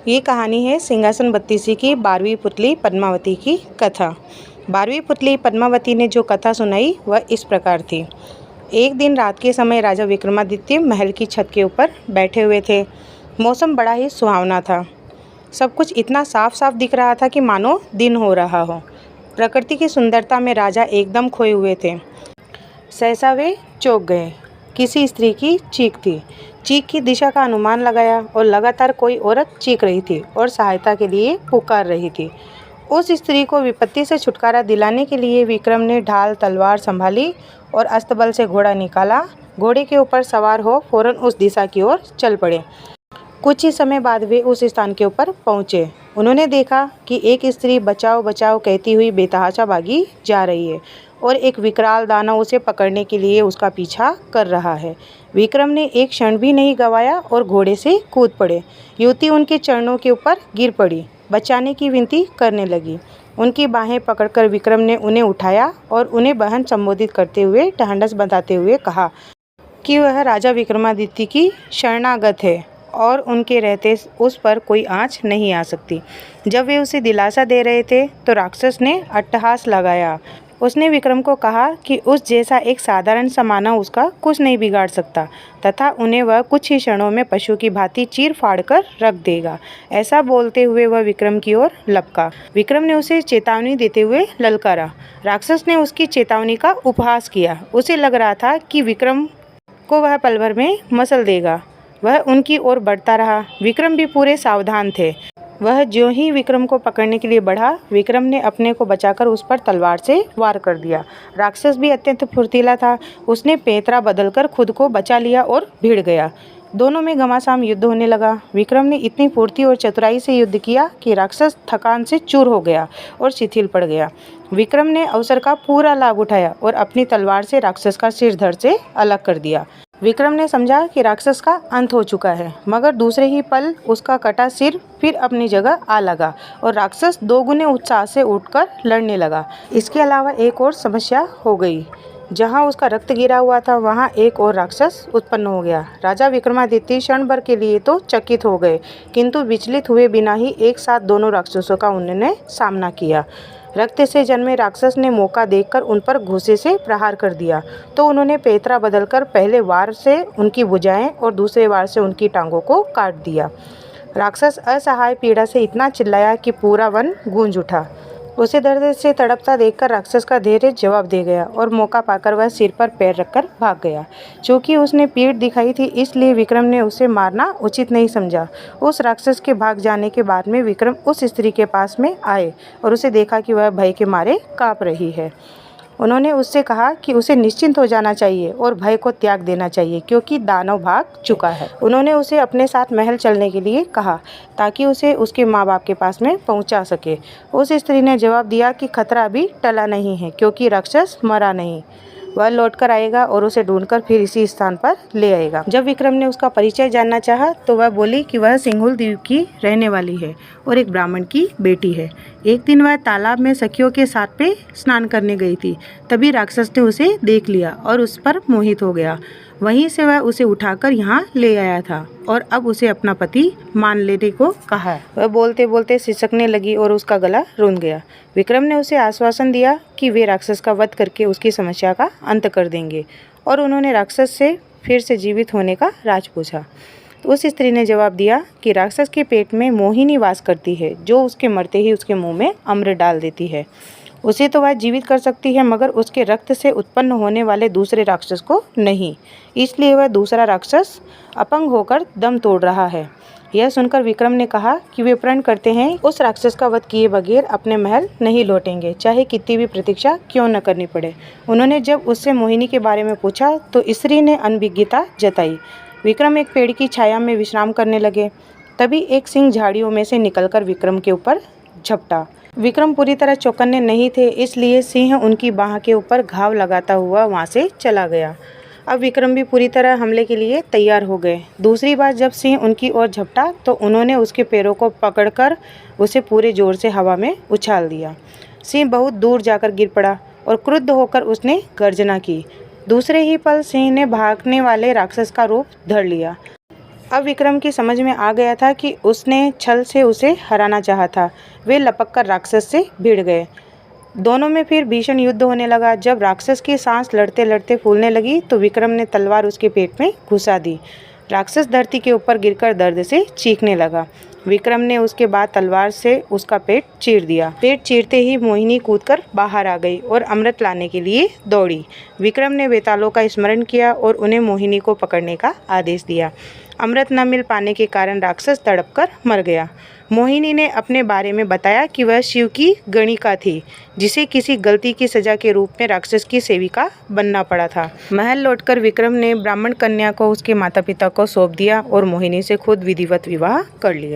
ये कहानी है सिंहासन बत्तीसी की 12वीं पुतली पद्मावती की कथा। 12वीं पुतली पद्मावती ने जो कथा सुनाई वह इस प्रकार थी। एक दिन रात के समय राजा विक्रमादित्य महल की छत के ऊपर बैठे हुए थे। मौसम बड़ा ही सुहावना था। सब कुछ इतना साफ साफ दिख रहा था कि मानो दिन हो रहा हो। प्रकृति की सुंदरता में राजा एकदम खोए हुए थे। सहसा वे चौंक गए। किसी स्त्री की चीख थी। चीख की दिशा का अनुमान लगाया और लगातार कोई औरत चीख रही थी और सहायता के लिए पुकार रही थी। उस स्त्री को विपत्ति से छुटकारा दिलाने के लिए विक्रम ने ढाल तलवार संभाली और अस्तबल से घोड़ा निकाला। घोड़े के ऊपर सवार हो फौरन उस दिशा की ओर चल पड़े। कुछ ही समय बाद वे उस स्थान के ऊपर पहुँचे। उन्होंने देखा कि एक स्त्री बचाओ बचाओ कहती हुई बेतहाशा भागी जा रही है और एक विकराल दानव उसे पकड़ने के लिए उसका पीछा कर रहा है। विक्रम ने एक क्षण भी नहीं गंवाया और घोड़े से कूद पड़े। युवती उनके चरणों के ऊपर गिर पड़ी, बचाने की विनती करने लगी। उनकी बाहें पकड़कर विक्रम ने उन्हें उठाया और उन्हें बहन संबोधित करते हुए ढांढस बंधाते हुए कहा कि वह राजा विक्रमादित्य की शरणागत है और उनके रहते उस पर कोई आँच नहीं आ सकती। जब वे उसे दिलासा दे रहे थे तो राक्षस ने अट्टहास लगाया। उसने विक्रम को कहा कि उस जैसा एक साधारण सा मानव उसका कुछ नहीं बिगाड़ सकता तथा उन्हें वह कुछ ही क्षणों में पशु की भांति चीर फाड़ कर रख देगा। ऐसा बोलते हुए वह विक्रम की ओर लपका। विक्रम ने उसे चेतावनी देते हुए ललकारा। राक्षस ने उसकी चेतावनी का उपहास किया। उसे लग रहा था कि विक्रम को वह पल भर में मसल देगा। वह उनकी ओर बढ़ता रहा। विक्रम भी पूरे सावधान थे। वह ज्यों ही विक्रम को पकड़ने के लिए बढ़ा, विक्रम ने अपने को बचाकर उस पर तलवार से वार कर दिया। राक्षस भी अत्यंत फुर्तीला था। उसने पैंतरा बदलकर खुद को बचा लिया और भिड़ गया। दोनों में घमासान युद्ध होने लगा। विक्रम ने इतनी फुर्ती और चतुराई से युद्ध किया कि राक्षस थकान से चूर हो गया और शिथिल पड़ गया। विक्रम ने अवसर का पूरा लाभ उठाया और अपनी तलवार से राक्षस का सिर धड़ से अलग कर दिया। विक्रम ने समझा कि राक्षस का अंत हो चुका है, मगर दूसरे ही पल उसका कटा सिर फिर अपनी जगह आ लगा और राक्षस दोगुने उत्साह से उठकर लड़ने लगा। इसके अलावा एक और समस्या हो गई। जहां उसका रक्त गिरा हुआ था वहां एक और राक्षस उत्पन्न हो गया। राजा विक्रमादित्य क्षण भर के लिए तो चकित हो गए, किंतु विचलित हुए बिना ही एक साथ दोनों राक्षसों का उन्होंने सामना किया। रक्त से जन्मे राक्षस ने मौका देखकर उन पर घूंसे से प्रहार कर दिया तो उन्होंने पैंतरा बदलकर पहले वार से उनकी भुजाएं और दूसरे वार से उनकी टांगों को काट दिया। राक्षस असहाय पीड़ा से इतना चिल्लाया कि पूरा वन गूंज उठा। उसे दर्द से तड़पता देखकर राक्षस का धैर्य जवाब दे गया और मौका पाकर वह सिर पर पैर रखकर भाग गया। चूँकि उसने पीठ दिखाई थी इसलिए विक्रम ने उसे मारना उचित नहीं समझा। उस राक्षस के भाग जाने के बाद में विक्रम उस स्त्री के पास में आए और उसे देखा कि वह भय के मारे काँप रही है। उन्होंने उससे कहा कि उसे निश्चिंत हो जाना चाहिए और भय को त्याग देना चाहिए क्योंकि दानव भाग चुका है। उन्होंने उसे अपने साथ महल चलने के लिए कहा ताकि उसे उसके माँ बाप के पास में पहुंचा सके। उस स्त्री ने जवाब दिया कि खतरा अभी टला नहीं है क्योंकि राक्षस मरा नहीं। वह लौटकर आएगा और उसे ढूंढकर फिर इसी स्थान पर ले आएगा। जब विक्रम ने उसका परिचय जानना चाहा तो वह बोली कि वह सिंघुल द्वीप की रहने वाली है और एक ब्राह्मण की बेटी है। एक दिन वह तालाब में सखियों के साथ पे स्नान करने गई थी। तभी राक्षस ने उसे देख लिया और उस पर मोहित हो गया। वहीं से वह उसे उठाकर यहाँ ले आया था और अब उसे अपना पति मान लेने को कहा है। वह बोलते बोलते सिसकने लगी और उसका गला रूंध गया। विक्रम ने उसे आश्वासन दिया कि वे राक्षस का वध करके उसकी समस्या का अंत कर देंगे और उन्होंने राक्षस से फिर से जीवित होने का राज पूछा। तो उस स्त्री ने जवाब दिया कि राक्षस के पेट में मोहिनी वास करती है जो उसके मरते ही उसके मुंह में अमृत डाल देती है। उसे तो वह जीवित कर सकती है मगर उसके रक्त से उत्पन्न होने वाले दूसरे राक्षस को नहीं। इसलिए वह दूसरा राक्षस अपंग होकर दम तोड़ रहा है। यह सुनकर विक्रम ने कहा कि वे प्रण करते हैं उस राक्षस का वध किए बगैर अपने महल नहीं लौटेंगे, चाहे कितनी भी प्रतीक्षा क्यों न करनी पड़े। उन्होंने जब उससे मोहिनी के बारे में पूछा तो स्त्री ने अनभिज्ञता जताई। विक्रम एक पेड़ की छाया में विश्राम करने लगे। तभी एक सिंह झाड़ियों में से निकलकर विक्रम के ऊपर झपटा। विक्रम पूरी तरह चौकन्ने नहीं थे इसलिए सिंह उनकी बाह के ऊपर घाव लगाता हुआ वहां से चला गया। अब विक्रम भी पूरी तरह हमले के लिए तैयार हो गए। दूसरी बार जब सिंह उनकी ओर झपटा तो उन्होंने उसके पैरों को पकड़कर उसे पूरे जोर से हवा में उछाल दिया। सिंह बहुत दूर जाकर गिर पड़ा और क्रुद्ध होकर उसने गर्जना की। दूसरे ही पल सिंह ने भागने वाले राक्षस का रूप धर लिया। अब विक्रम की समझ में आ गया था कि उसने छल से उसे हराना चाहा था। वे लपक कर राक्षस से भिड़ गए। दोनों में फिर भीषण युद्ध होने लगा। जब राक्षस की सांस लड़ते लड़ते फूलने लगी तो विक्रम ने तलवार उसके पेट में घुसा दी। राक्षस धरती के ऊपर गिरकर दर्द से चीखने लगा। विक्रम ने उसके बाद तलवार से उसका पेट चीर दिया। पेट चीरते ही मोहिनी कूदकर बाहर आ गई और अमृत लाने के लिए दौड़ी। विक्रम ने वेतालों का स्मरण किया और उन्हें मोहिनी को पकड़ने का आदेश दिया। अमृत न मिल पाने के कारण राक्षस तड़पकर मर गया। मोहिनी ने अपने बारे में बताया कि वह शिव की गणिका थी, जिसे किसी गलती की सजा के रूप में राक्षस की सेविका बनना पड़ा था। महल लौटकर विक्रम ने ब्राह्मण कन्या को उसके माता पिता को सौंप दिया और मोहिनी से खुद विधिवत विवाह कर लिया।